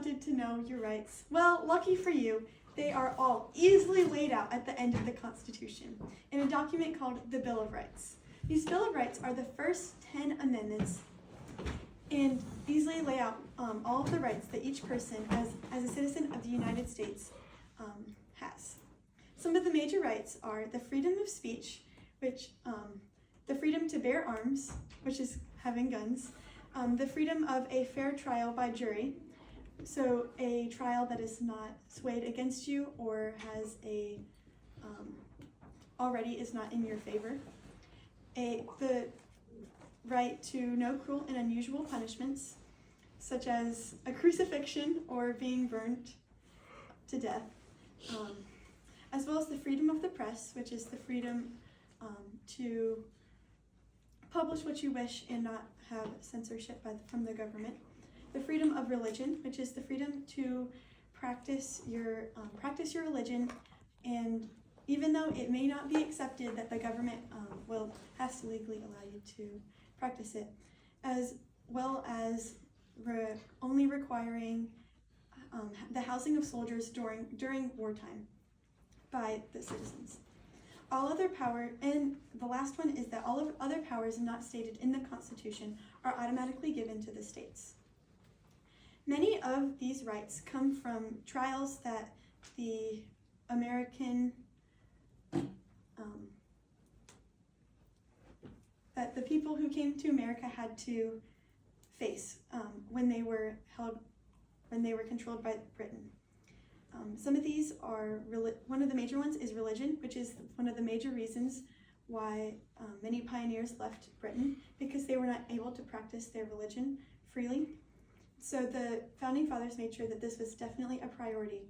wanted to know your rights? Well, lucky for you, they are all easily laid out at the end of the Constitution in a document called the Bill of Rights. These Bill of Rights are the first 10 amendments and easily lay out all of the rights that each person as a citizen of the United States has. Some of the major rights are the freedom of speech, which the freedom to bear arms, which is having guns, the freedom of a fair trial by jury, so a trial that is not swayed against you or has already is not in your favor, the right to no cruel and unusual punishments, such as a crucifixion or being burnt to death, as well as the freedom of the press, which is the freedom to publish what you wish and not have censorship from the government. The freedom of religion, which is the freedom to practice your religion, and even though it may not be accepted that the government has to legally allow you to practice it, as well as only requiring the housing of soldiers during wartime by the citizens. All other power, and the last one is that all of other powers not stated in the Constitution are automatically given to the states. Many of these rights come from trials that the that the people who came to America had to face when they were controlled by Britain. Some of these are, one of the major ones is religion, which is one of the major reasons why many pioneers left Britain, because they were not able to practice their religion freely. So the Founding Fathers made sure that this was definitely a priority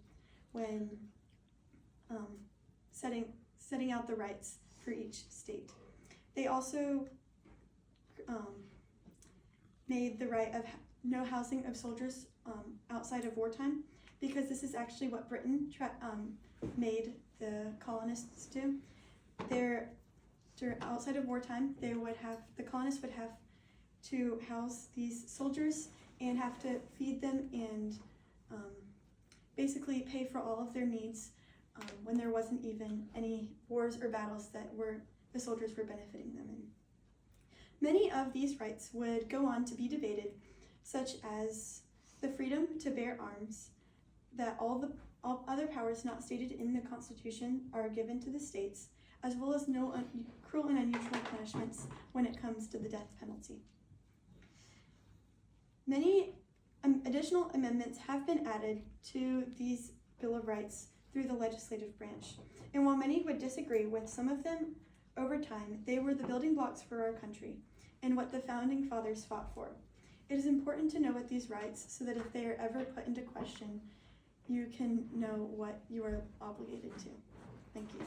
when setting out the rights for each state. They also made the right of no housing of soldiers outside of wartime, because this is actually what Britain made the colonists do. Outside of wartime, the colonists would have to house these soldiers and have to feed them and basically pay for all of their needs when there wasn't even any wars or battles that the soldiers were benefiting them in. Many of these rights would go on to be debated, such as the freedom to bear arms, that all other powers not stated in the Constitution are given to the states, as well as no cruel and unusual punishments when it comes to the death penalty. Many additional amendments have been added to these Bill of Rights through the legislative branch, and while many would disagree with some of them, over time, they were the building blocks for our country and what the Founding Fathers fought for. It is important to know what these rights, so that if they are ever put into question, you can know what you are obligated to. Thank you.